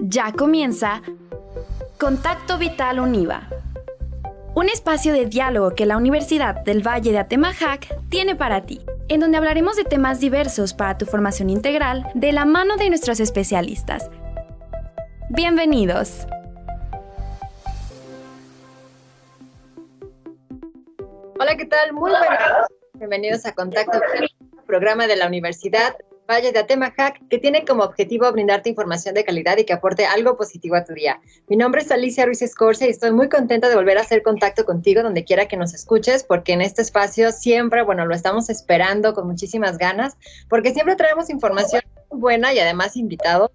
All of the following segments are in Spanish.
Ya comienza Contacto Vital UNIVA, un espacio de diálogo que la Universidad del Valle de Atemajac tiene para ti, en donde hablaremos de temas diversos para tu formación integral de la mano de nuestros especialistas. Bienvenidos. Hola, ¿qué tal? Muy buenas. Bienvenidos a Contacto Vital, programa de la Universidad Valle de Atemajac, que tiene como objetivo brindarte información de calidad y que aporte algo positivo a tu día. Mi nombre es Alicia Ruiz Escorcia y estoy muy contenta de volver a hacer contacto contigo donde quiera que nos escuches, porque en este espacio siempre, lo estamos esperando con muchísimas ganas, porque siempre traemos información muy buena y además invitados,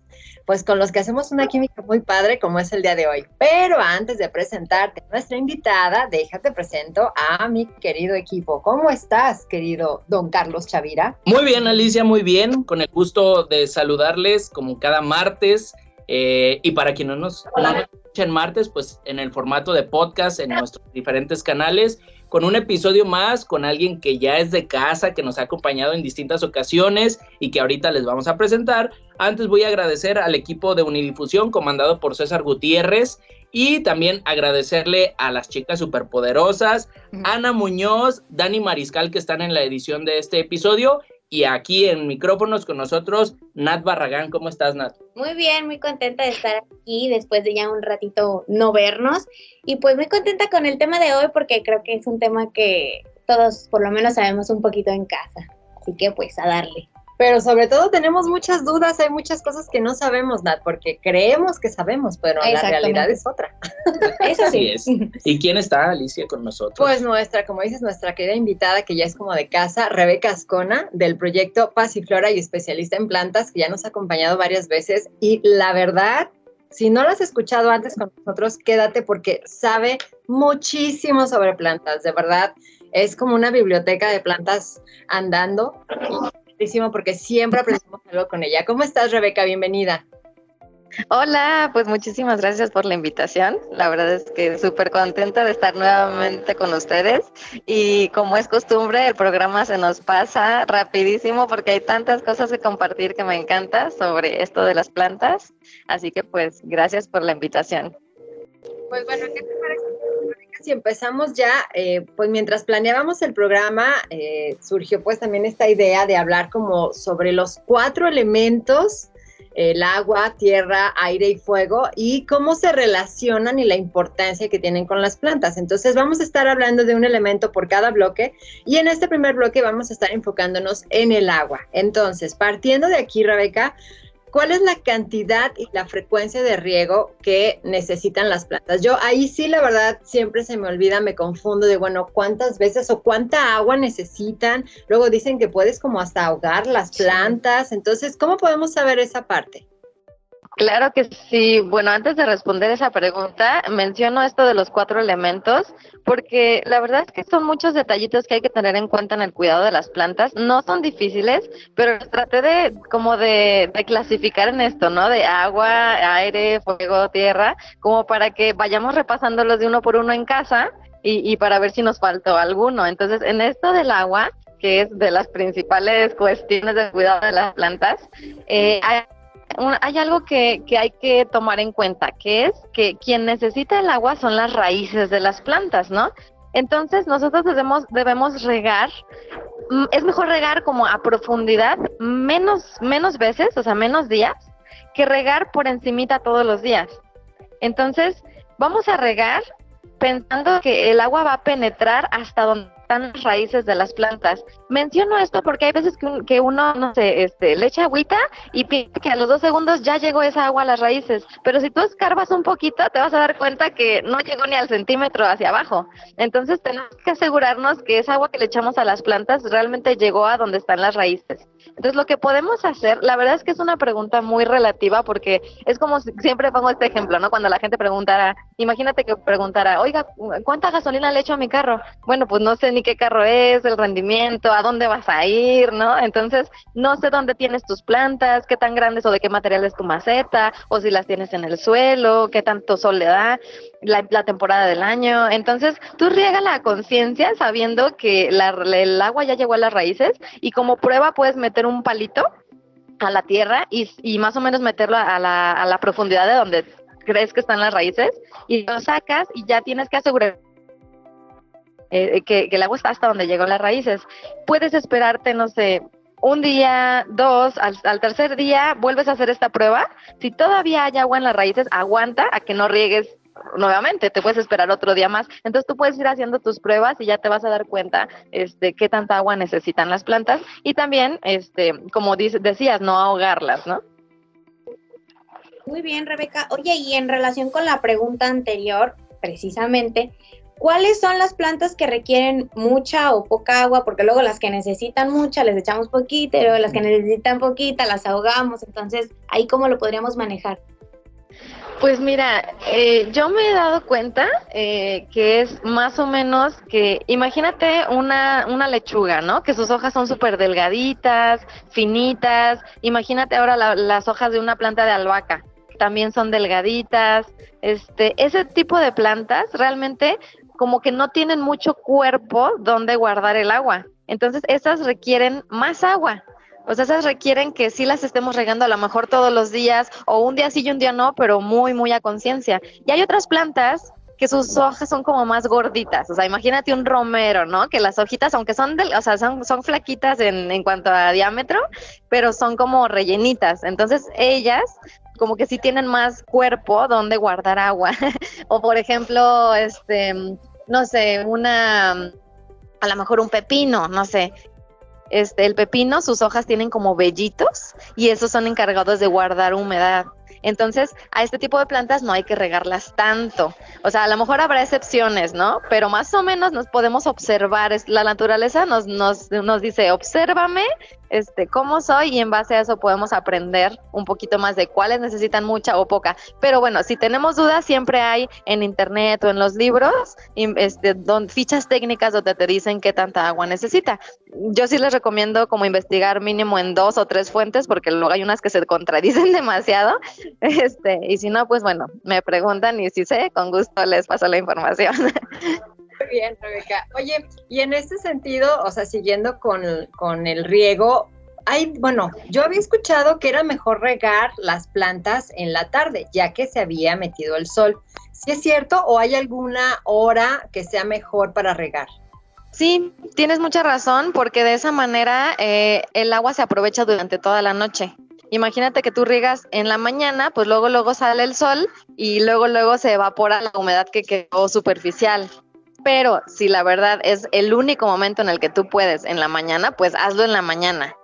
pues con los que hacemos una química muy padre como es el día de hoy. Pero antes de presentarte a nuestra invitada, déjate presento a mi querido equipo. ¿Cómo estás, querido don Carlos Chavira? Muy bien, Alicia, muy bien. Con el gusto de saludarles como cada martes. Y para quienes no nos escuchan martes, pues en el formato de podcast, en nuestros diferentes canales, con un episodio más, con alguien que ya es de casa, que nos ha acompañado en distintas ocasiones y que ahorita les vamos a presentar. Antes voy a agradecer al equipo de Unidifusión, comandado por César Gutiérrez, y también agradecerle a las chicas superpoderosas, Ana Muñoz, Dani Mariscal, que están en la edición de este episodio, y aquí en micrófonos con nosotros, Nat Barragán. ¿Cómo estás, Nat? Muy bien, muy contenta de estar aquí después de ya un ratito no vernos, y pues muy contenta con el tema de hoy porque creo que es un tema que todos por lo menos sabemos un poquito en casa, así que pues a darle. Pero sobre todo tenemos muchas dudas, hay muchas cosas que no sabemos, Nat, porque creemos que sabemos, pero la realidad es otra. Eso sí. Es. ¿Y quién está, Alicia, con nosotros? Pues nuestra querida invitada, que ya es como de casa, Rebeca Azcona, del proyecto Pasiflora y especialista en plantas, que ya nos ha acompañado varias veces. Y la verdad, si no la has escuchado antes con nosotros, quédate porque sabe muchísimo sobre plantas, de verdad. Es como una biblioteca de plantas andando. Porque siempre aprendemos algo con ella. ¿Cómo estás, Rebeca? Bienvenida. Hola, pues muchísimas gracias por la invitación. La verdad es que súper contenta de estar nuevamente con ustedes y como es costumbre, el programa se nos pasa rapidísimo porque hay tantas cosas que compartir que me encanta sobre esto de las plantas. Así que pues gracias por la invitación. Pues bueno, ¿qué te parece? Si empezamos ya, pues mientras planeábamos el programa, surgió pues también esta idea de hablar como sobre los 4 elementos, el agua, tierra, aire y fuego, y cómo se relacionan y la importancia que tienen con las plantas. Entonces vamos a estar hablando de un elemento por cada bloque, y en este primer bloque vamos a estar enfocándonos en el agua. Entonces, partiendo de aquí, Rebeca, ¿cuál es la cantidad y la frecuencia de riego que necesitan las plantas? Yo ahí sí, la verdad, siempre se me olvida, me confundo de, cuántas veces o cuánta agua necesitan. Luego dicen que puedes como hasta ahogar las plantas. Entonces, ¿cómo podemos saber esa parte? Claro que sí. Bueno, antes de responder esa pregunta, menciono esto de los 4 elementos, porque la verdad es que son muchos detallitos que hay que tener en cuenta en el cuidado de las plantas. No son difíciles, pero traté de clasificar en esto, ¿no? De agua, aire, fuego, tierra, como para que vayamos repasándolos de uno por uno en casa y para ver si nos faltó alguno. Entonces, en esto del agua, que es de las principales cuestiones de cuidado de las plantas, hay algo que hay que tomar en cuenta, que es que quien necesita el agua son las raíces de las plantas, ¿no? Entonces nosotros debemos regar, es mejor regar como a profundidad menos veces, o sea, menos días, que regar por encimita todos los días. Entonces vamos a regar pensando que el agua va a penetrar hasta donde están las raíces de las plantas. Menciono esto porque hay veces que uno, no sé, le echa agüita y piensa que a los 2 segundos ya llegó esa agua a las raíces, pero si tú escarbas un poquito te vas a dar cuenta que no llegó ni al centímetro hacia abajo. Entonces tenemos que asegurarnos que esa agua que le echamos a las plantas realmente llegó a donde están las raíces. Entonces lo que podemos hacer, la verdad es que es una pregunta muy relativa porque es como siempre pongo este ejemplo, ¿no? Cuando la gente preguntara, imagínate que preguntara, oiga, ¿cuánta gasolina le echo a mi carro? Bueno, pues no sé ni qué carro es, el rendimiento, a dónde vas a ir, ¿no? Entonces, no sé dónde tienes tus plantas, qué tan grandes o de qué material es tu maceta, o si las tienes en el suelo, qué tanto sol le da, la temporada del año. Entonces, tú riégala a conciencia sabiendo que el agua ya llegó a las raíces y como prueba puedes meter un palito a la tierra y más o menos meterlo a la profundidad de donde crees que están las raíces, y lo sacas y ya tienes que asegurar que el agua está hasta donde llegó las raíces. Puedes esperarte, no sé, un día, dos, al tercer día vuelves a hacer esta prueba. Si todavía hay agua en las raíces, aguanta a que no riegues nuevamente, te puedes esperar otro día más. Entonces tú puedes ir haciendo tus pruebas y ya te vas a dar cuenta qué tanta agua necesitan las plantas, y también, como decías, no ahogarlas, ¿no? Muy bien, Rebeca. Oye, y en relación con la pregunta anterior, precisamente, ¿cuáles son las plantas que requieren mucha o poca agua? Porque luego las que necesitan mucha les echamos poquita, y luego las que necesitan poquita las ahogamos. Entonces, ¿ahí cómo lo podríamos manejar? Pues mira, yo me he dado cuenta que es más o menos que, imagínate una lechuga, ¿no? Que sus hojas son súper delgaditas, finitas. Imagínate ahora las hojas de una planta de albahaca, también son delgaditas. Ese tipo de plantas realmente como que no tienen mucho cuerpo donde guardar el agua. Entonces esas requieren más agua. O sea, esas requieren que sí las estemos regando a lo mejor todos los días, o un día sí y un día no, pero muy, muy a conciencia. Y hay otras plantas que sus hojas son como más gorditas. O sea, imagínate un romero, ¿no? Que las hojitas, aunque son son flaquitas en cuanto a diámetro, pero son como rellenitas. Entonces, ellas como que sí tienen más cuerpo donde guardar agua. O por ejemplo, no sé, a lo mejor un pepino, no sé. El pepino, sus hojas tienen como vellitos y esos son encargados de guardar humedad. Entonces, a este tipo de plantas no hay que regarlas tanto. O sea, a lo mejor habrá excepciones, ¿no? Pero más o menos nos podemos observar. La naturaleza nos dice, obsérvame cómo soy, y en base a eso podemos aprender un poquito más de cuáles necesitan mucha o poca. Pero bueno, si tenemos dudas, siempre hay en internet o en los libros fichas técnicas donde te dicen qué tanta agua necesita. Yo sí les recomiendo como investigar mínimo en 2 o 3 fuentes, porque luego hay unas que se contradicen demasiado. Y si no, pues bueno, me preguntan y si sé, con gusto les paso la información. Muy bien, Rebeca. Oye, y en este sentido, o sea, siguiendo con el riego, yo había escuchado que era mejor regar las plantas en la tarde, ya que se había metido el sol. ¿Sí es cierto o hay alguna hora que sea mejor para regar? Sí, tienes mucha razón, porque de esa manera el agua se aprovecha durante toda la noche. Imagínate que tú riegas en la mañana, pues luego sale el sol y luego se evapora la humedad que quedó superficial. Pero si la verdad es el único momento en el que tú puedes en la mañana, pues hazlo en la mañana.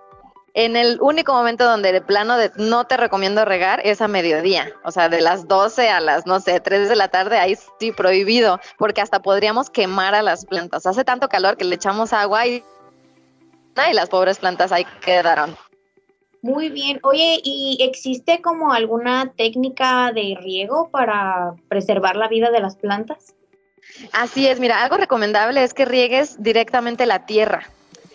En el único momento donde de plano no te recomiendo regar es a mediodía. O sea, de las 12 a las, 3 de la tarde, ahí sí prohibido, porque hasta podríamos quemar a las plantas. Hace tanto calor que le echamos agua y las pobres plantas ahí quedaron. Muy bien. Oye, ¿y existe como alguna técnica de riego para preservar la vida de las plantas? Así es, mira, algo recomendable es que riegues directamente la tierra.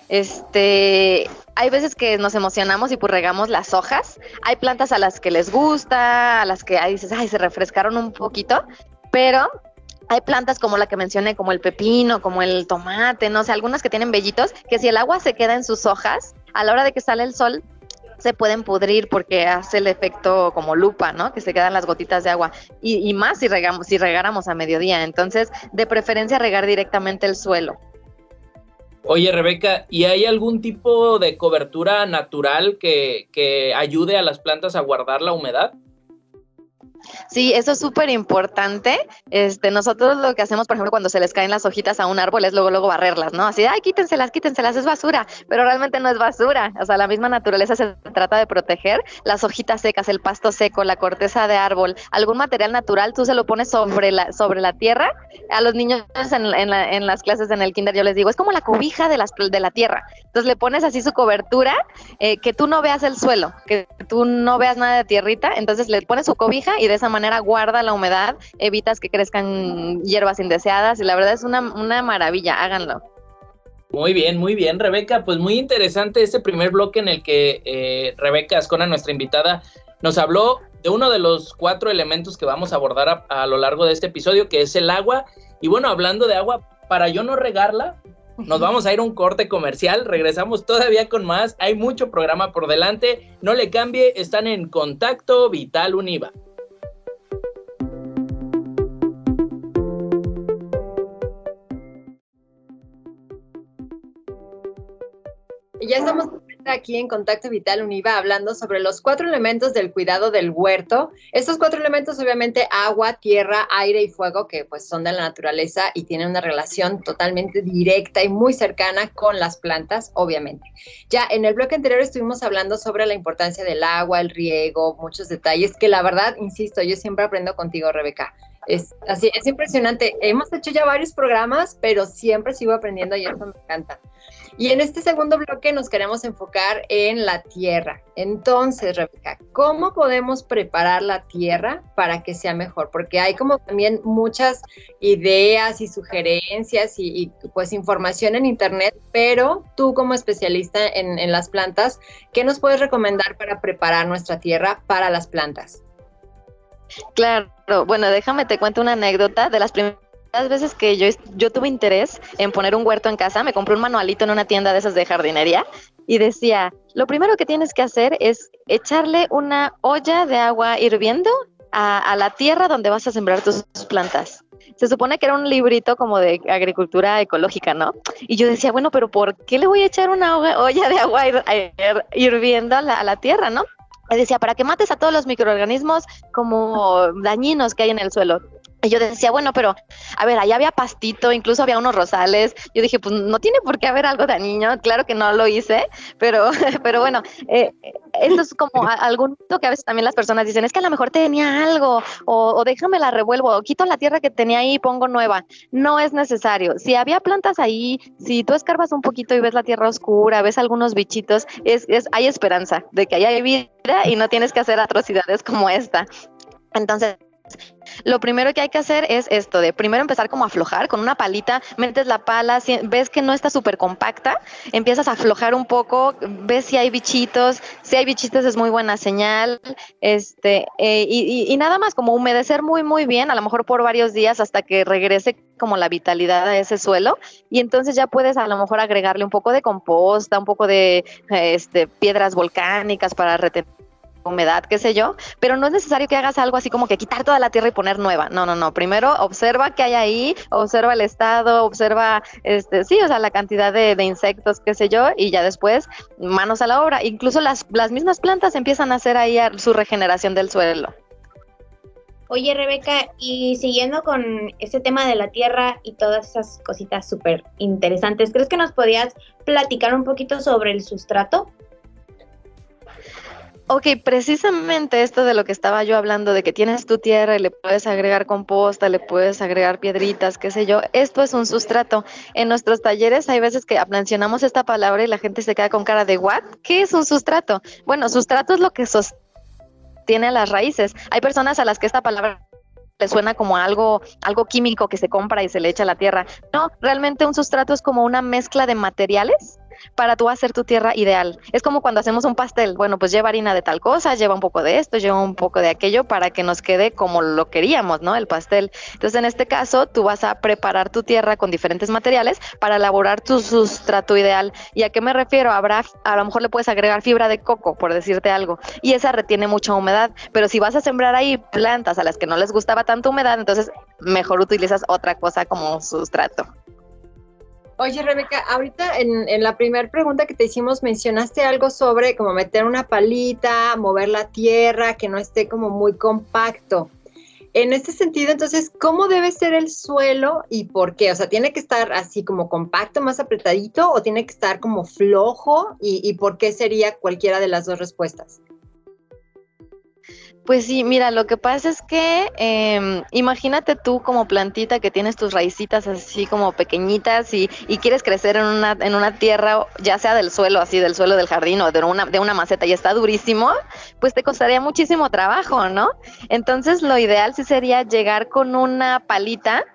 Hay veces que nos emocionamos y pues regamos las hojas. Hay plantas a las que les gusta, a las que dices, se refrescaron un poquito, pero hay plantas como la que mencioné, como el pepino, como el tomate, no sé, algunas que tienen vellitos, que si el agua se queda en sus hojas, a la hora de que sale el sol, se pueden pudrir porque hace el efecto como lupa, ¿no? Que se quedan las gotitas de agua. Y más si regáramos a mediodía. Entonces, de preferencia regar directamente el suelo. Oye, Rebeca, ¿y hay algún tipo de cobertura natural que ayude a las plantas a guardar la humedad? Sí, eso es súper importante. Nosotros lo que hacemos, por ejemplo, cuando se les caen las hojitas a un árbol es luego barrerlas, ¿no? Así, quítenselas, es basura, pero realmente no es basura. O sea, la misma naturaleza se trata de proteger las hojitas secas, el pasto seco, la corteza de árbol, algún material natural, tú se lo pones sobre la tierra. A los niños en las clases en el kinder yo les digo, es como la cobija de la tierra. Entonces le pones así su cobertura, que tú no veas el suelo, que tú no veas nada de tierrita, entonces le pones su cobija y de esa manera guarda la humedad, evitas que crezcan hierbas indeseadas y la verdad es una maravilla, háganlo. Muy bien, Rebeca, pues muy interesante este primer bloque en el que Rebeca Azcona, nuestra invitada, nos habló de uno de los 4 elementos que vamos a abordar a lo largo de este episodio, que es el agua. Y bueno, hablando de agua, para yo no regarla, Nos vamos a ir a un corte comercial, regresamos todavía con más, hay mucho programa por delante, no le cambie, están en Contacto Vital Univa. Ya estamos aquí en Contacto Vital Univa hablando sobre los 4 elementos del cuidado del huerto. Estos 4 elementos, obviamente, agua, tierra, aire y fuego, que pues son de la naturaleza y tienen una relación totalmente directa y muy cercana con las plantas, obviamente. Ya en el bloque anterior estuvimos hablando sobre la importancia del agua, el riego, muchos detalles que la verdad, insisto, yo siempre aprendo contigo, Rebeca. Es así, es impresionante. Hemos hecho ya varios programas, pero siempre sigo aprendiendo y eso me encanta. Y en este segundo bloque nos queremos enfocar en la tierra. Entonces, Rebeca, ¿cómo podemos preparar la tierra para que sea mejor? Porque hay como también muchas ideas y sugerencias y pues información en internet, pero tú como especialista en las plantas, ¿qué nos puedes recomendar para preparar nuestra tierra para las plantas? Claro, bueno, déjame te cuento una anécdota de las primeras veces que yo tuve interés en poner un huerto en casa. Me compré un manualito en una tienda de esas de jardinería y decía, lo primero que tienes que hacer es echarle una olla de agua hirviendo a la tierra donde vas a sembrar tus plantas. Se supone que era un librito como de agricultura ecológica, ¿no? Y yo decía, bueno, pero ¿por qué le voy a echar una olla de agua hirviendo a la tierra, no? Y decía, para que mates a todos los microorganismos como dañinos que hay en el suelo. Y yo decía, bueno, pero, a ver, allá había pastito, incluso había unos rosales. Yo dije, pues no tiene por qué haber algo dañino. Claro que no lo hice, pero bueno, esto es como algo que a veces también las personas dicen, es que a lo mejor tenía algo, o déjame la revuelvo, o quito la tierra que tenía ahí y pongo nueva. No es necesario. Si había plantas ahí, si tú escarbas un poquito y ves la tierra oscura, ves algunos bichitos, hay esperanza de que haya vida y no tienes que hacer atrocidades como esta. Entonces, lo primero que hay que hacer es esto, de primero empezar como a aflojar con una palita, metes la pala, ves que no está súper compacta, empiezas a aflojar un poco, ves si hay bichitos es muy buena señal, y nada más como humedecer muy muy bien, a lo mejor por varios días hasta que regrese como la vitalidad a ese suelo, y entonces ya puedes a lo mejor agregarle un poco de composta, un poco de piedras volcánicas para retener humedad, qué sé yo, pero no es necesario que hagas algo así como que quitar toda la tierra y poner nueva. No. Primero observa qué hay ahí, observa el estado, observa, la cantidad de insectos, qué sé yo, y ya después manos a la obra. Incluso las mismas plantas empiezan a hacer ahí su regeneración del suelo. Oye, Rebeca, y siguiendo con ese tema de la tierra y todas esas cositas súper interesantes, ¿crees que nos podías platicar un poquito sobre el sustrato? Ok, precisamente esto de lo que estaba yo hablando, de que tienes tu tierra y le puedes agregar composta, le puedes agregar piedritas, qué sé yo, esto es un sustrato. En nuestros talleres hay veces que mencionamos esta palabra y la gente se queda con cara de ¿what? ¿Qué es un sustrato? Bueno, sustrato es lo que sostiene a las raíces. Hay personas a las que esta palabra le suena como algo químico que se compra y se le echa a la tierra. No, realmente un sustrato es como una mezcla de materiales para tú hacer tu tierra ideal. Es como cuando hacemos un pastel, bueno, pues lleva harina de tal cosa, lleva un poco de esto, lleva un poco de aquello para que nos quede como lo queríamos, ¿no? El pastel. Entonces, en este caso, tú vas a preparar tu tierra con diferentes materiales para elaborar tu sustrato ideal. ¿Y a qué me refiero? A lo mejor le puedes agregar fibra de coco, por decirte algo, y esa retiene mucha humedad, pero si vas a sembrar ahí plantas a las que no les gustaba tanta humedad, entonces mejor utilizas otra cosa como sustrato. Oye, Rebeca, ahorita en la primera pregunta que te hicimos mencionaste algo sobre como meter una palita, mover la tierra, que no esté como muy compacto. En este sentido, entonces, ¿cómo debe ser el suelo y por qué? O sea, ¿tiene que estar así como compacto, más apretadito o tiene que estar como flojo? ¿Y por qué sería cualquiera de las dos respuestas? Pues sí, mira, lo que pasa es que imagínate tú como plantita que tienes tus raícitas así como pequeñitas y quieres crecer en una tierra, ya sea del suelo, así del suelo del jardín o de una maceta y está durísimo, pues te costaría muchísimo trabajo, ¿no? Entonces lo ideal sí sería llegar con una palita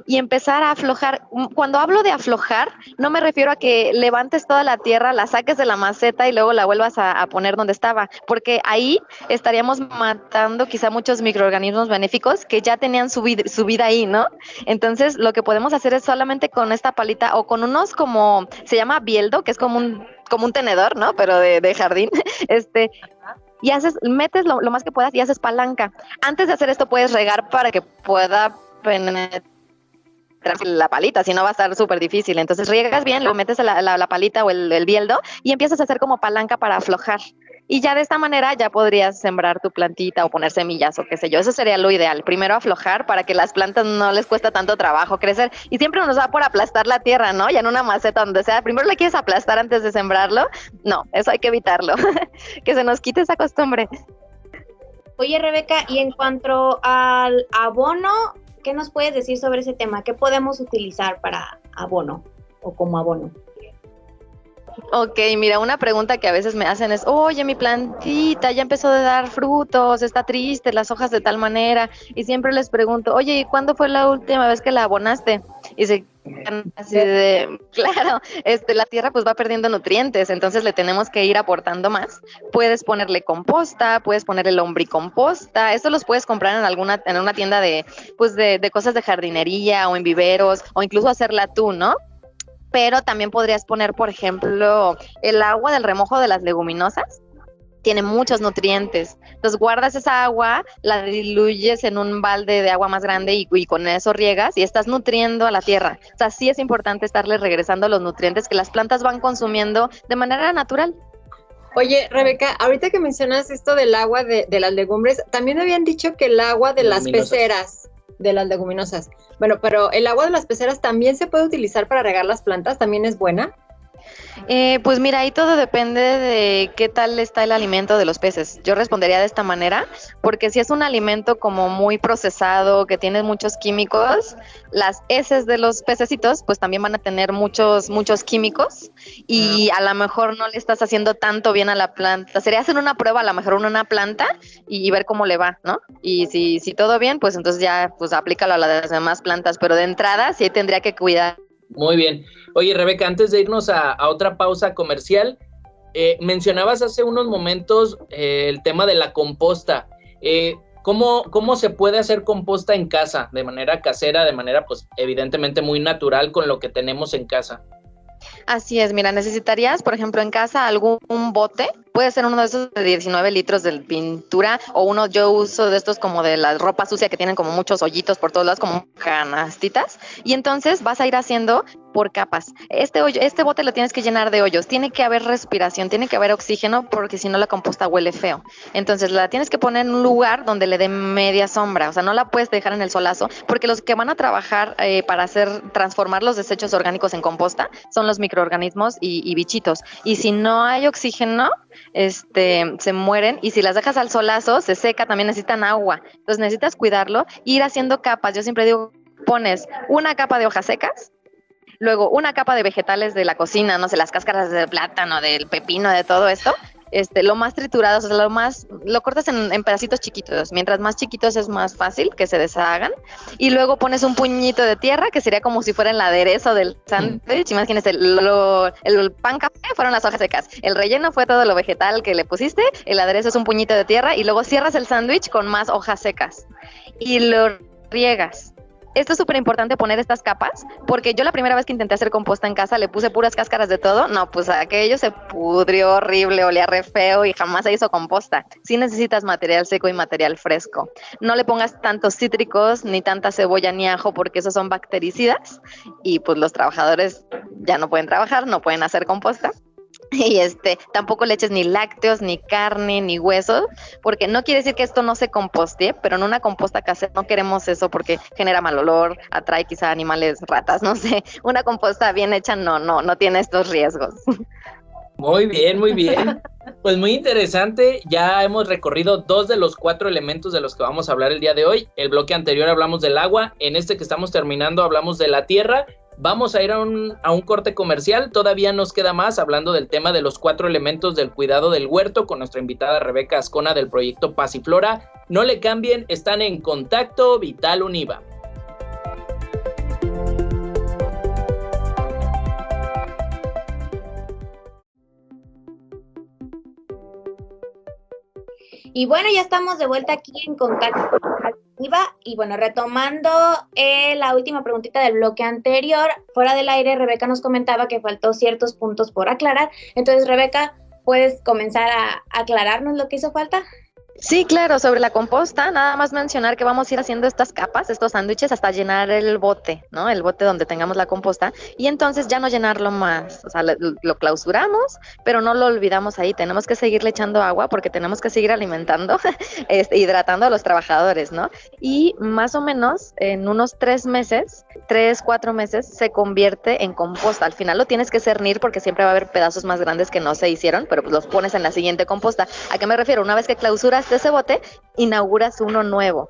y empezar a aflojar. Cuando hablo de aflojar, no me refiero a que levantes toda la tierra, la saques de la maceta y luego la vuelvas a poner donde estaba, porque ahí estaríamos matando quizá muchos microorganismos benéficos que ya tenían su vida ahí, ¿no? Entonces, lo que podemos hacer es solamente con esta palita o con unos como, se llama bieldo, que es como un tenedor, ¿no? Pero de jardín, y metes lo más que puedas y haces palanca. Antes de hacer esto puedes regar para que pueda penetrar la palita, si no va a estar súper difícil. Entonces riegas bien, luego metes la palita o el bieldo y empiezas a hacer como palanca para aflojar. Y ya de esta manera ya podrías sembrar tu plantita o poner semillas o qué sé yo. Eso sería lo ideal. Primero aflojar para que las plantas no les cuesta tanto trabajo crecer. Y siempre nos va por aplastar la tierra, ¿no? Ya en una maceta donde sea. Primero la quieres aplastar antes de sembrarlo. No, eso hay que evitarlo. Que se nos quite esa costumbre. Oye, Rebeca, y en cuanto al abono, ¿qué nos puedes decir sobre ese tema? ¿Qué podemos utilizar para abono o como abono? Ok, mira, una pregunta que a veces me hacen es, oye, mi plantita ya empezó a dar frutos, está triste, las hojas de tal manera, y siempre les pregunto, oye, ¿y cuándo fue la última vez que la abonaste? Y se quedan así de, claro, la tierra pues va perdiendo nutrientes, entonces le tenemos que ir aportando más. Puedes ponerle composta, puedes ponerle lombricomposta, esto los puedes comprar en una tienda de cosas de jardinería o en viveros, o incluso hacerla tú, ¿no? Pero también podrías poner, por ejemplo, el agua del remojo de las leguminosas. Tiene muchos nutrientes. Entonces guardas esa agua, la diluyes en un balde de agua más grande y con eso riegas y estás nutriendo a la tierra. O sea, sí es importante estarle regresando los nutrientes que las plantas van consumiendo de manera natural. Oye, Rebeca, ahorita que mencionas esto del agua de las legumbres, también me habían dicho que el agua de las peceras, de las leguminosas. Bueno, pero el agua de las peceras también se puede utilizar para regar las plantas, ¿también es buena? Pues mira, ahí todo depende de qué tal está el alimento de los peces. Yo respondería de esta manera, porque si es un alimento como muy procesado, que tiene muchos químicos, las heces de los pececitos pues también van a tener muchos químicos y a lo mejor no le estás haciendo tanto bien a la planta. Sería hacer una prueba a lo mejor en una planta y ver cómo le va, ¿no? Y si todo bien, pues entonces ya pues aplícalo a las demás plantas, pero de entrada sí tendría que cuidar. Muy bien. Oye, Rebeca, antes de irnos a otra pausa comercial, mencionabas hace unos momentos el tema de la composta. ¿Cómo se puede hacer composta en casa, de manera casera, de manera, pues, evidentemente muy natural con lo que tenemos en casa? Así es, mira, necesitarías, por ejemplo, en casa algún bote, puede ser uno de esos de 19 litros de pintura o yo uso de estos como de la ropa sucia que tienen como muchos hoyitos por todos lados, como canastitas, y entonces vas a ir haciendo por capas. Este bote lo tienes que llenar de hoyos, tiene que haber respiración, tiene que haber oxígeno porque si no la composta huele feo. Entonces la tienes que poner en un lugar donde le dé media sombra, o sea, no la puedes dejar en el solazo porque los que van a trabajar para transformar los desechos orgánicos en composta son los microorganismos y bichitos. Y si no hay oxígeno, se mueren, y si las dejas al solazo, se seca, también necesitan agua. Entonces necesitas cuidarlo, ir haciendo capas. Yo siempre digo, pones una capa de hojas secas, luego una capa de vegetales de la cocina, no sé, las cáscaras del plátano, del pepino, de todo esto, lo más triturado, o sea, lo cortas en pedacitos chiquitos. Mientras más chiquitos es más fácil que se deshagan. Y luego pones un puñito de tierra, que sería como si fuera el aderezo del sándwich. Imagínense, el pan café fueron las hojas secas. El relleno fue todo lo vegetal que le pusiste. El aderezo es un puñito de tierra. Y luego cierras el sándwich con más hojas secas. Y lo riegas. Esto es súper importante, poner estas capas, porque yo la primera vez que intenté hacer composta en casa le puse puras cáscaras de todo. No, pues aquello se pudrió horrible, olía re feo y jamás se hizo composta. Sí necesitas material seco y material fresco. No le pongas tantos cítricos, ni tanta cebolla ni ajo, porque esos son bactericidas y pues los trabajadores ya no pueden trabajar, no pueden hacer composta. Y tampoco le eches ni lácteos, ni carne, ni huesos, porque no quiere decir que esto no se composte, pero en una composta casera no queremos eso porque genera mal olor, atrae quizá animales, ratas, no sé. Una composta bien hecha no tiene estos riesgos. Muy bien, muy bien. Pues muy interesante, ya hemos recorrido 2 de los 4 elementos de los que vamos a hablar el día de hoy. El bloque anterior hablamos del agua, en este que estamos terminando hablamos de la tierra. Vamos a ir a un corte comercial, todavía nos queda más hablando del tema de los 4 elementos del cuidado del huerto con nuestra invitada Rebeca Azcona del proyecto Pasiflora. No le cambien, están en Contacto Vital Univa. Y bueno, ya estamos de vuelta aquí en Contacto Vital Univa. Y bueno, retomando la última preguntita del bloque anterior, fuera del aire, Rebeca nos comentaba que faltó ciertos puntos por aclarar. Entonces, Rebeca, ¿puedes comenzar a aclararnos lo que hizo falta? Sí, claro, sobre la composta, nada más mencionar que vamos a ir haciendo estas capas, estos sándwiches, hasta llenar el bote, ¿no? El bote donde tengamos la composta, y entonces ya no llenarlo más, o sea, lo clausuramos, pero no lo olvidamos ahí, tenemos que seguirle echando agua porque tenemos que seguir alimentando, hidratando a los trabajadores, ¿no? Y más o menos en unos 3, 4 meses, se convierte en composta. Al final lo tienes que cernir porque siempre va a haber pedazos más grandes que no se hicieron, pero pues los pones en la siguiente composta. ¿A qué me refiero? Una vez que clausuras ese bote, inauguras uno nuevo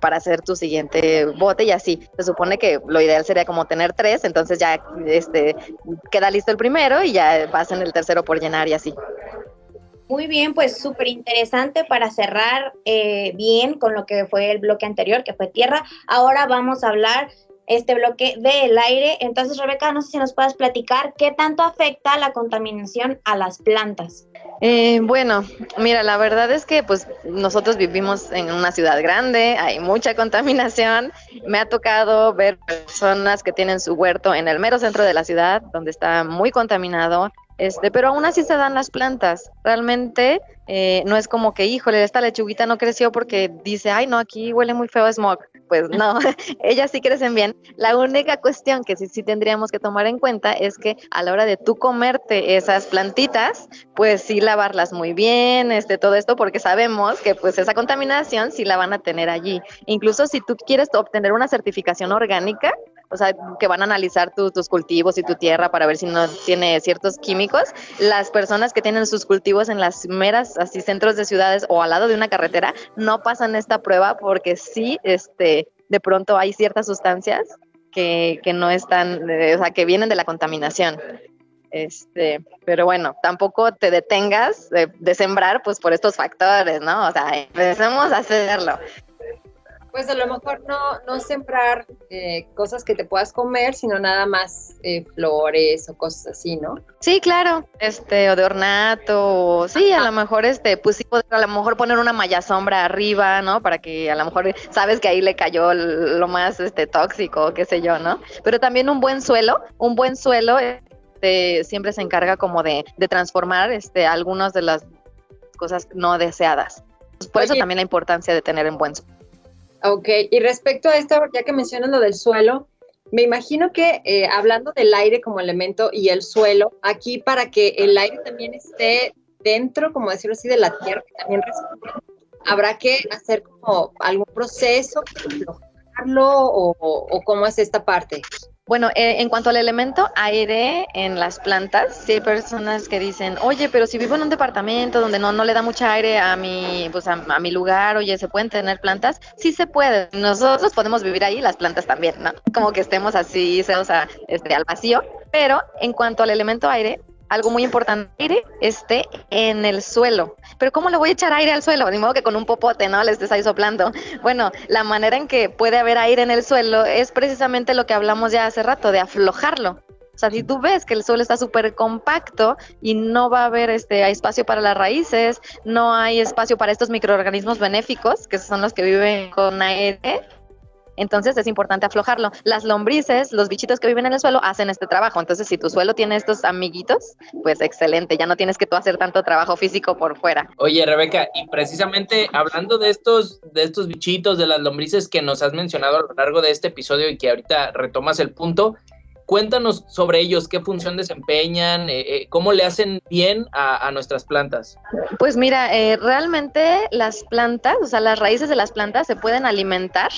para hacer tu siguiente bote, y así. Se supone que lo ideal sería como tener 3, entonces ya queda listo el primero y ya vas en el tercero por llenar y así. Muy bien, pues súper interesante para cerrar bien con lo que fue el bloque anterior, que fue tierra. Ahora vamos a hablar este bloque del aire. Entonces, Rebeca, no sé si nos puedes platicar qué tanto afecta la contaminación a las plantas. Bueno, mira, la verdad es que pues nosotros vivimos en una ciudad grande, hay mucha contaminación. Me ha tocado ver personas que tienen su huerto en el mero centro de la ciudad, donde está muy contaminado. Pero aún así se dan las plantas. Realmente no es como que, híjole, esta lechuguita no creció porque dice, ay, no, aquí huele muy feo smog. Pues no, ellas sí crecen bien. La única cuestión que sí tendríamos que tomar en cuenta es que a la hora de tú comerte esas plantitas, pues sí lavarlas muy bien, todo esto, porque sabemos que pues esa contaminación sí la van a tener allí. Incluso si tú quieres obtener una certificación orgánica, o sea, que van a analizar tus cultivos y tu tierra para ver si no tiene ciertos químicos, las personas que tienen sus cultivos en las meras así centros de ciudades o al lado de una carretera no pasan esta prueba porque sí, de pronto hay ciertas sustancias que no están, o sea, que vienen de la contaminación. Pero bueno, tampoco te detengas de sembrar pues por estos factores, ¿no? O sea, empecemos a hacerlo. Pues a lo mejor no sembrar cosas que te puedas comer, sino nada más flores o cosas así, ¿no? Sí, claro, o de ornato, o sí, a lo mejor pues sí, a lo mejor poner una malla sombra arriba, ¿no? Para que a lo mejor sabes que ahí le cayó lo más tóxico, qué sé yo, ¿no? Pero también un buen suelo siempre se encarga como de transformar algunas de las cosas no deseadas. Por eso también la importancia de tener un buen suelo. Ok, y respecto a esto, ya que mencionas lo del suelo, me imagino que hablando del aire como elemento y el suelo, aquí para que el aire también esté dentro, como decirlo así, de la tierra, que también respire, habrá que hacer como algún proceso, aflojarlo o cómo es esta parte. Bueno, en cuanto al elemento aire en las plantas, sí hay personas que dicen, oye, pero si vivo en un departamento donde no le da mucha aire a mi lugar, oye, ¿se pueden tener plantas? Sí se puede. Nosotros podemos vivir ahí, las plantas también, ¿no? Como que estemos así, o sea, al vacío. Pero en cuanto al elemento aire, algo muy importante, aire esté en el suelo. Pero ¿cómo le voy a echar aire al suelo? Ni modo que con un popote, ¿no? Le estés ahí soplando. Bueno, la manera en que puede haber aire en el suelo es precisamente lo que hablamos ya hace rato, de aflojarlo. O sea, si tú ves que el suelo está súper compacto y no va a haber hay espacio para las raíces, no hay espacio para estos microorganismos benéficos, que son los que viven con aire, entonces es importante aflojarlo. Las lombrices, los bichitos que viven en el suelo, hacen este trabajo. Entonces, si tu suelo tiene estos amiguitos, pues excelente, ya no tienes que tú hacer tanto trabajo físico por fuera. Oye, Rebeca, y precisamente hablando de estos bichitos, de las lombrices que nos has mencionado a lo largo de este episodio y que ahorita retomas el punto, cuéntanos sobre ellos, qué función desempeñan, cómo le hacen bien a nuestras plantas. Pues mira, realmente las plantas, o sea, las raíces de las plantas se pueden alimentar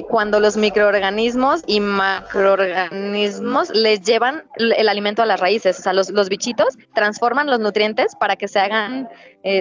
cuando los microorganismos y macroorganismos les llevan el alimento a las raíces. O sea, los bichitos transforman los nutrientes para que se hagan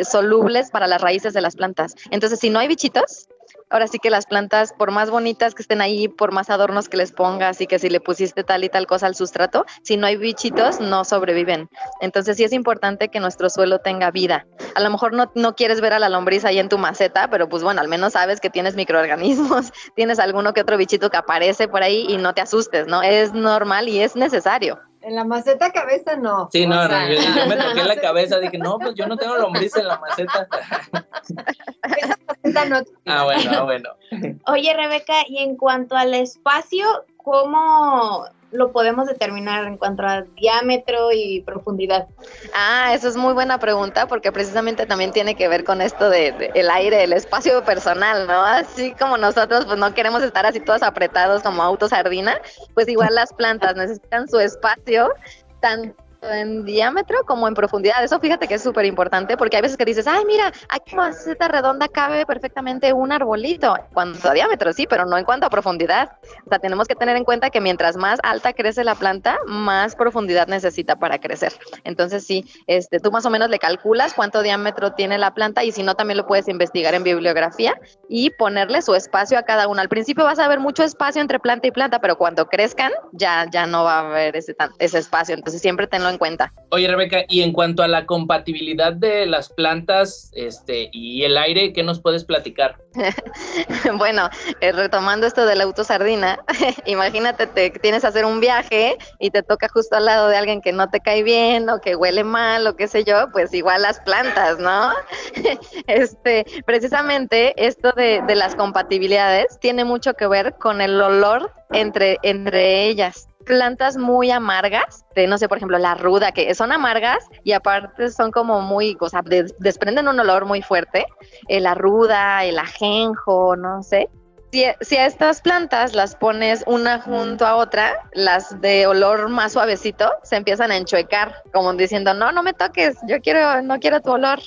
solubles para las raíces de las plantas. Entonces, si no hay bichitos, ahora sí que las plantas, por más bonitas que estén ahí, por más adornos que les pongas y que si le pusiste tal y tal cosa al sustrato, si no hay bichitos, no sobreviven. Entonces sí es importante que nuestro suelo tenga vida. A lo mejor no quieres ver a la lombriz ahí en tu maceta, pero pues bueno, al menos sabes que tienes microorganismos, tienes alguno que otro bichito que aparece por ahí y no te asustes, ¿no? Es normal y es necesario. En la maceta cabeza no. Sí, no, O sea, yo me toqué la cabeza, dije, no, pues yo no tengo lombriz en la maceta. esa maceta no. Bueno. Oye, Rebeca, y en cuanto al espacio, ¿cómo lo podemos determinar en cuanto a diámetro y profundidad? Eso es muy buena pregunta porque precisamente también tiene que ver con esto de el aire, el espacio personal, ¿no? Así como nosotros pues no queremos estar así todos apretados como auto sardina, pues igual las plantas necesitan su espacio tanto en diámetro como en profundidad. Eso fíjate que es súper importante porque hay veces que dices, ay, mira, aquí en la maceta redonda cabe perfectamente un arbolito. En cuanto a diámetro, sí, pero no en cuanto a profundidad. O sea, tenemos que tener en cuenta que mientras más alta crece la planta, más profundidad necesita para crecer. Entonces, sí, tú más o menos le calculas cuánto diámetro tiene la planta y si no, también lo puedes investigar en bibliografía y ponerle su espacio a cada una. Al principio vas a ver mucho espacio entre planta y planta, pero cuando crezcan, ya no va a haber ese espacio. Entonces, siempre tenlo en cuenta. Oye, Rebeca, y en cuanto a la compatibilidad de las plantas y el aire, ¿qué nos puedes platicar? Bueno, retomando esto de la autosardina, imagínate que tienes que hacer un viaje y te toca justo al lado de alguien que no te cae bien o que huele mal o qué sé yo, pues igual las plantas, ¿no? Precisamente esto de las compatibilidades tiene mucho que ver con el olor entre ellas. Plantas muy amargas, no sé, por ejemplo, la ruda, que son amargas y aparte son como muy, o sea, desprenden un olor muy fuerte, la ruda, el ajenjo, no sé. Si a estas plantas las pones una junto a otra, las de olor más suavecito se empiezan a enchuecar, como diciendo, no me toques, no quiero tu olor.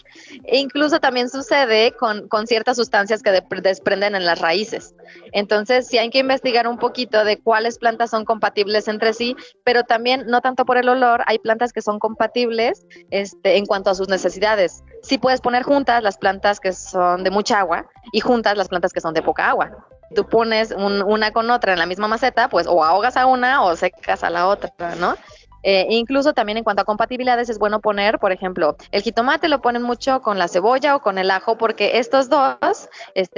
E incluso también sucede con ciertas sustancias que desprenden en las raíces. Entonces, sí hay que investigar un poquito de cuáles plantas son compatibles entre sí, pero también, no tanto por el olor, hay plantas que son compatibles en cuanto a sus necesidades. Sí puedes poner juntas las plantas que son de mucha agua y juntas las plantas que son de poca agua. Tú pones una con otra en la misma maceta, pues o ahogas a una o secas a la otra, ¿no? Incluso también en cuanto a compatibilidades es bueno poner, por ejemplo, el jitomate lo ponen mucho con la cebolla o con el ajo porque estos dos,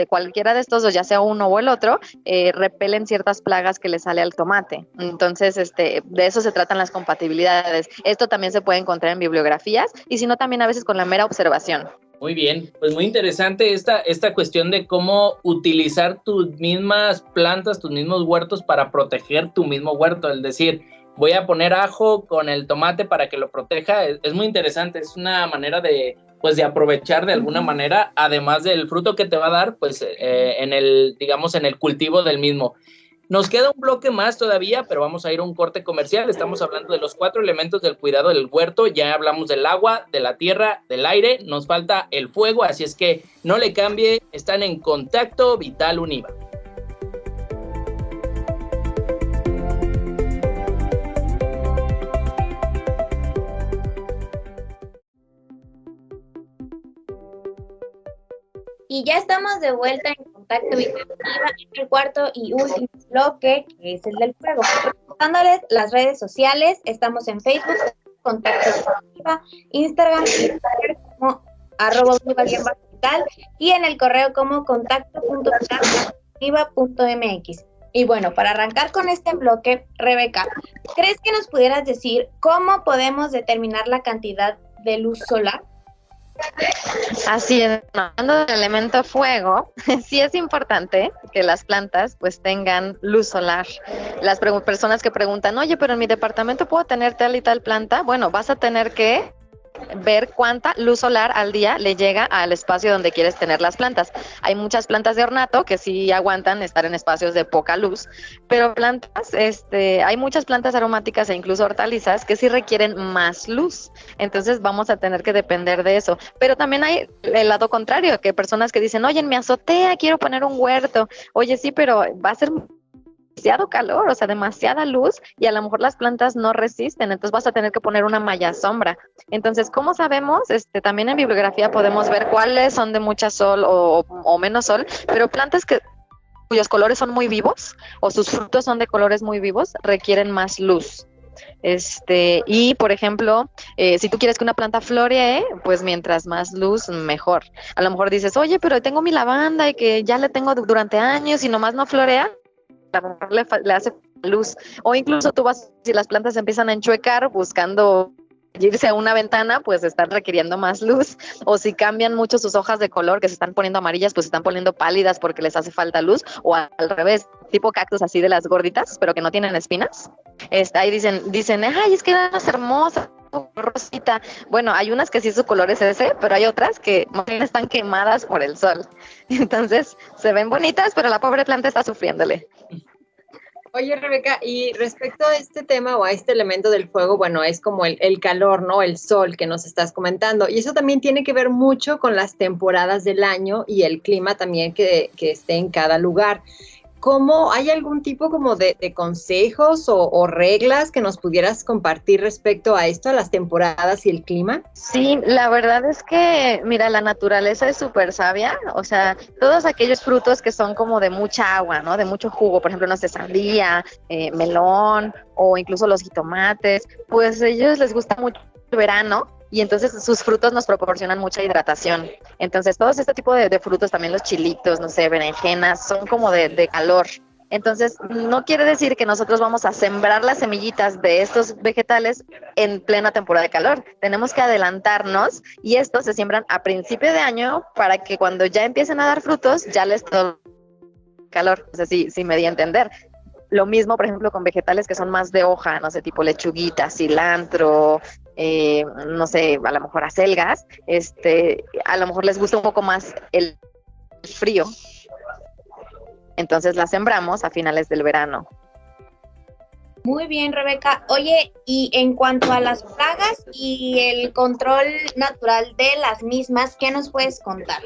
cualquiera de estos dos, ya sea uno o el otro, repelen ciertas plagas que le sale al tomate. Entonces, de eso se tratan las compatibilidades. Esto también se puede encontrar en bibliografías y si no, también a veces con la mera observación. Muy bien, pues muy interesante esta cuestión de cómo utilizar tus mismas plantas, tus mismos huertos para proteger tu mismo huerto, es decir, voy a poner ajo con el tomate para que lo proteja, es muy interesante, es una manera de aprovechar de alguna manera, además del fruto que te va a dar, pues en el cultivo del mismo. Nos queda un bloque más todavía, pero vamos a ir a un corte comercial. Estamos hablando de los 4 elementos del cuidado del huerto. Ya hablamos del agua, de la tierra, del aire. Nos falta el fuego, así es que no le cambie. Están en Contacto Vital Univa. Y ya estamos de vuelta en Contacto Vital Univa en el cuarto y último bloque, que es el del fuego. Recordándoles las redes sociales, estamos en Facebook, Contacto Vital Univa, Instagram y Twitter como @univa_vital y en el correo como contacto.vital.univa.mx. Y bueno, para arrancar con este bloque, Rebeca, ¿crees que nos pudieras decir cómo podemos determinar la cantidad de luz solar? Así es, hablando del elemento fuego, sí es importante que las plantas pues tengan luz solar. Las personas que preguntan, oye, pero en mi departamento ¿puedo tener tal y tal planta? Bueno, vas a tener que ver cuánta luz solar al día le llega al espacio donde quieres tener las plantas. Hay muchas plantas de ornato que sí aguantan estar en espacios de poca luz, pero hay muchas plantas aromáticas e incluso hortalizas que sí requieren más luz. Entonces vamos a tener que depender de eso. Pero también hay el lado contrario, que hay personas que dicen, oye, en mi azotea quiero poner un huerto. Oye, sí, pero va a ser demasiado calor, o sea, demasiada luz y a lo mejor las plantas no resisten, entonces vas a tener que poner una malla sombra. Entonces, ¿cómo sabemos? También en bibliografía podemos ver cuáles son de mucha sol o menos sol, pero plantas cuyos colores son muy vivos o sus frutos son de colores muy vivos requieren más luz. Y por ejemplo, si tú quieres que una planta floree, pues mientras más luz, mejor. A lo mejor dices, oye, pero tengo mi lavanda y que ya le tengo durante años y nomás no florea. A lo mejor le hace luz. O incluso tú vas, si las plantas empiezan a enchuecar buscando irse a una ventana, pues están requiriendo más luz. O si cambian mucho sus hojas de color, que se están poniendo amarillas, pues se están poniendo pálidas porque les hace falta luz. O al revés, tipo cactus así de las gorditas, pero que no tienen espinas. Ahí dicen, ay, es que eras hermosa, rosita. Bueno, hay unas que sí su color es ese, pero hay otras que más bien están quemadas por el sol. Entonces se ven bonitas, pero la pobre planta está sufriéndole. Oye, Rebeca, y respecto a este tema o a este elemento del fuego, bueno, es como el calor, ¿no? El sol que nos estás comentando. Y eso también tiene que ver mucho con las temporadas del año y el clima también que esté en cada lugar. ¿Cómo hay algún tipo como de consejos o reglas que nos pudieras compartir respecto a esto, a las temporadas y el clima? Sí, la verdad es que, mira, la naturaleza es súper sabia, o sea, todos aquellos frutos que son como de mucha agua, ¿no? De mucho jugo, por ejemplo, no sé, sandía, melón o incluso los jitomates, pues a ellos les gusta mucho el verano. Y entonces sus frutos nos proporcionan mucha hidratación. Entonces todos este tipo de frutos, también los chilitos, no sé, berenjenas, son como de calor. Entonces no quiere decir que nosotros vamos a sembrar las semillitas de estos vegetales en plena temporada de calor. Tenemos que adelantarnos y estos se siembran a principio de año para que cuando ya empiecen a dar frutos ya les dé calor. O sea, sí me di a entender. Lo mismo, por ejemplo, con vegetales que son más de hoja, no sé, tipo lechuguita, cilantro, no sé, a lo mejor acelgas, a lo mejor les gusta un poco más el frío. Entonces las sembramos a finales del verano. Muy bien, Rebeca. Oye, y en cuanto a las plagas y el control natural de las mismas, ¿qué nos puedes contar?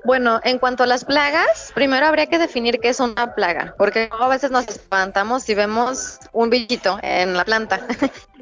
Bueno, en cuanto a las plagas, primero habría que definir qué es una plaga, porque a veces nos espantamos si vemos un bichito en la planta.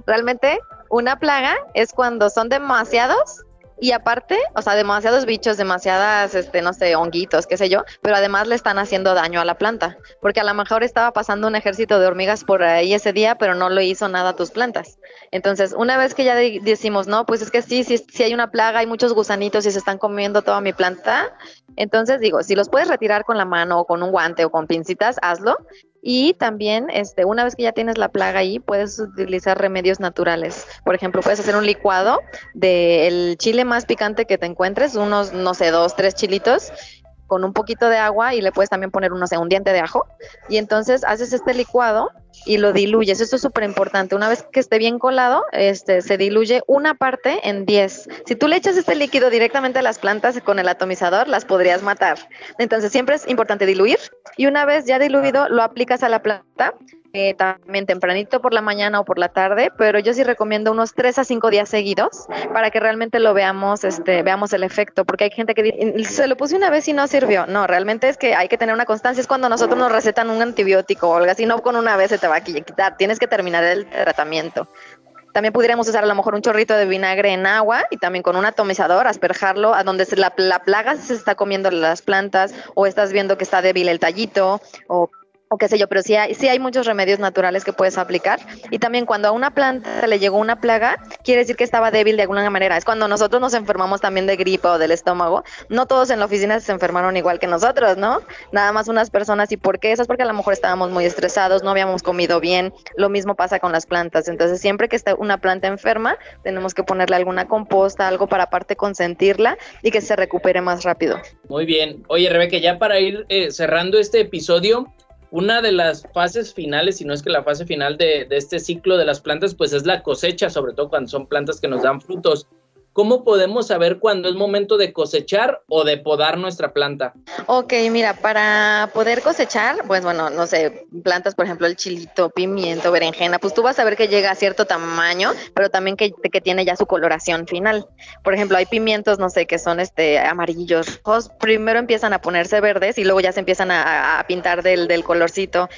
Realmente, una plaga es cuando son demasiados y aparte, o sea, demasiados bichos, demasiadas, no sé, honguitos, qué sé yo, pero además le están haciendo daño a la planta, porque a lo mejor estaba pasando un ejército de hormigas por ahí ese día, pero no le hizo nada a tus plantas. Entonces, una vez que ya decimos, no, pues es que sí hay una plaga, hay muchos gusanitos y se están comiendo toda mi planta, entonces digo, si los puedes retirar con la mano o con un guante o con pincitas, hazlo. Y también, una vez que ya tienes la plaga ahí, puedes utilizar remedios naturales. Por ejemplo, puedes hacer un licuado del chile más picante que te encuentres, unos, no sé, 2, 3 chilitos, con un poquito de agua y le puedes también poner, no sé, un diente de ajo. Y entonces haces este licuado y lo diluyes. Esto es súper importante. Una vez que esté bien colado, se diluye una parte en 10. Si tú le echas este líquido directamente a las plantas con el atomizador, las podrías matar. Entonces siempre es importante diluir y una vez ya diluido, lo aplicas a la planta. También tempranito por la mañana o por la tarde, pero yo sí recomiendo unos 3 a 5 días seguidos para que realmente lo veamos, veamos el efecto, porque hay gente que dice, se lo puse una vez y no sirvió. No, realmente es que hay que tener una constancia. Es cuando nosotros nos recetan un antibiótico o algo así, no con una vez se te va a quitar, tienes que terminar el tratamiento. También pudiéramos usar a lo mejor un chorrito de vinagre en agua y también con un atomizador asperjarlo a donde la plaga se está comiendo las plantas o estás viendo que está débil el tallito o qué sé yo, pero sí hay muchos remedios naturales que puedes aplicar. Y también cuando a una planta le llegó una plaga, quiere decir que estaba débil de alguna manera. Es cuando nosotros nos enfermamos también de gripa o del estómago. No todos en la oficina se enfermaron igual que nosotros, ¿no? Nada más unas personas. ¿Y por qué? Eso es porque a lo mejor estábamos muy estresados, no habíamos comido bien. Lo mismo pasa con las plantas. Entonces, siempre que esté una planta enferma, tenemos que ponerle alguna composta, algo para aparte consentirla y que se recupere más rápido. Muy bien. Oye, Rebeca, ya para ir cerrando este episodio, una de las fases finales, si no es que la fase final de este ciclo de las plantas, pues es la cosecha, sobre todo cuando son plantas que nos dan frutos. ¿Cómo podemos saber cuándo es momento de cosechar o de podar nuestra planta? Ok, mira, para poder cosechar, pues bueno, no sé, plantas, por ejemplo, el chilito, pimiento, berenjena, pues tú vas a ver que llega a cierto tamaño, pero también que tiene ya su coloración final. Por ejemplo, hay pimientos, no sé, que son amarillos, rojos, primero empiezan a ponerse verdes y luego ya se empiezan a pintar del colorcito,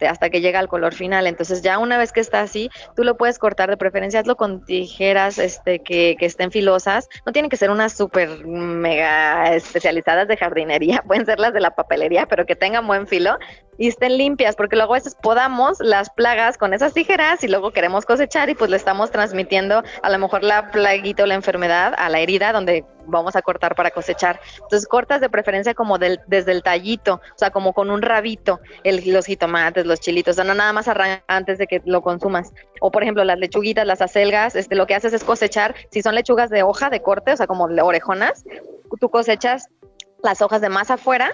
hasta que llega al color final. Entonces ya una vez que está así, tú lo puedes cortar, de preferencia hazlo con tijeras que estén filosas, no tienen que ser unas súper mega especializadas de jardinería, pueden ser las de la papelería, pero que tengan buen filo y estén limpias, porque luego a veces podamos las plagas con esas tijeras y luego queremos cosechar y pues le estamos transmitiendo a lo mejor la plaguita o la enfermedad a la herida donde vamos a cortar para cosechar. Entonces cortas de preferencia como desde el tallito, o sea, como con un rabito, los jitomates, los chilitos, o sea, no nada más antes de que lo consumas. O por ejemplo, las lechuguitas, las acelgas, lo que haces es cosechar, si son lechugas de hoja, de corte, o sea, como orejonas, tú cosechas las hojas de más afuera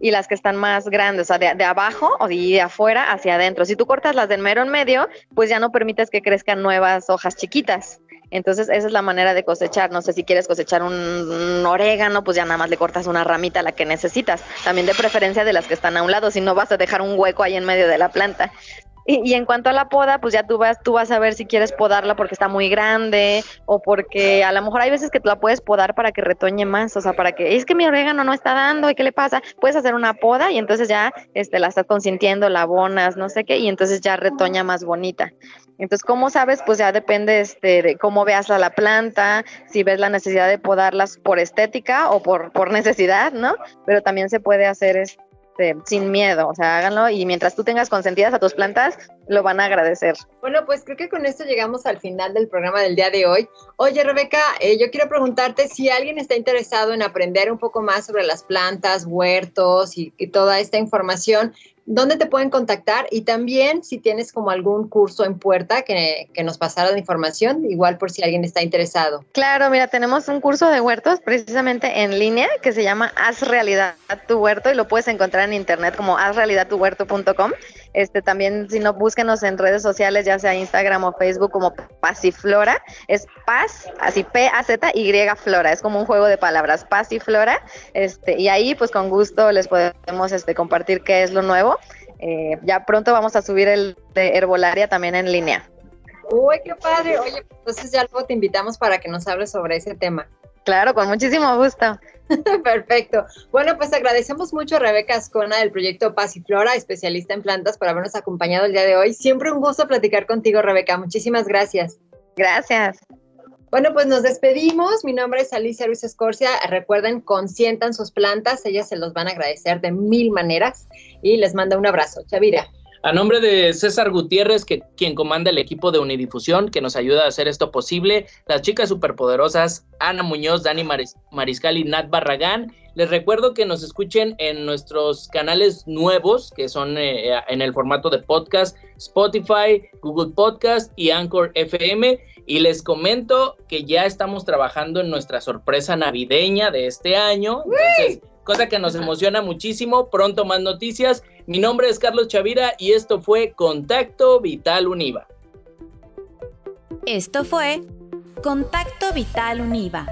y las que están más grandes, o sea, de abajo o de afuera hacia adentro. Si tú cortas las del mero en medio, pues ya no permites que crezcan nuevas hojas chiquitas. Entonces esa es la manera de cosechar. No sé, si quieres cosechar un orégano, pues ya nada más le cortas una ramita a la que necesitas. También de preferencia de las que están a un lado, si no vas a dejar un hueco ahí en medio de la planta. Y en cuanto a la poda, pues ya tú vas a ver si quieres podarla porque está muy grande o porque a lo mejor hay veces que tú la puedes podar para que retoñe más, o sea, para que, es que mi orégano no está dando, ¿y qué le pasa? Puedes hacer una poda y entonces ya la estás consintiendo, la abonas, no sé qué, y entonces ya retoña más bonita. Entonces, ¿cómo sabes? Pues ya depende de cómo veas la planta, si ves la necesidad de podarlas por estética o por necesidad, ¿no? Pero también se puede hacer sin miedo, o sea, háganlo y mientras tú tengas consentidas a tus plantas, lo van a agradecer. Bueno, pues creo que con esto llegamos al final del programa del día de hoy. Oye, Rebeca, yo quiero preguntarte si alguien está interesado en aprender un poco más sobre las plantas, huertos y toda esta información, ¿dónde te pueden contactar? Y también si tienes como algún curso en puerta que nos pasara la información, igual por si alguien está interesado. Claro, mira, tenemos un curso de huertos precisamente en línea que se llama Haz Realidad Tu Huerto y lo puedes encontrar en internet como hazrealidadtuhuerto.com. También, si no, búsquenos en redes sociales, ya sea Instagram o Facebook como Pasiflora. Es Paz, así P-A-Z-Y Flora. Es como un juego de palabras, Pasiflora. Y ahí, pues con gusto les podemos compartir qué es lo nuevo. Ya pronto vamos a subir el de herbolaria también en línea. ¡Uy, qué padre! Oye, entonces ya luego te invitamos para que nos hables sobre ese tema. Claro, con muchísimo gusto. Perfecto. Bueno, pues agradecemos mucho a Rebeca Azcona del proyecto Pasiflora, especialista en plantas, por habernos acompañado el día de hoy. Siempre un gusto platicar contigo, Rebeca. Muchísimas gracias. Gracias. Bueno, pues nos despedimos. Mi nombre es Alicia Ruiz Escorcia. Recuerden, consientan sus plantas. Ellas se los van a agradecer de 1000 maneras. Y les mando un abrazo. Chavira. A nombre de César Gutiérrez, quien comanda el equipo de Unidifusión, que nos ayuda a hacer esto posible, las chicas superpoderosas, Ana Muñoz, Dani Mariscal y Nat Barragán, les recuerdo que nos escuchen en nuestros canales nuevos, que son en el formato de podcast, Spotify, Google Podcast y Anchor FM, y les comento que ya estamos trabajando en nuestra sorpresa navideña de este año, entonces, cosa que nos emociona muchísimo. Pronto más noticias. Mi nombre es Carlos Chavira y esto fue Contacto Vital Univa. Esto fue Contacto Vital Univa,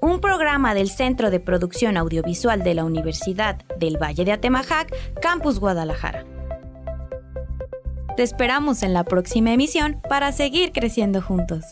un programa del Centro de Producción Audiovisual de la Universidad del Valle de Atemajac, Campus Guadalajara. Te esperamos en la próxima emisión para seguir creciendo juntos.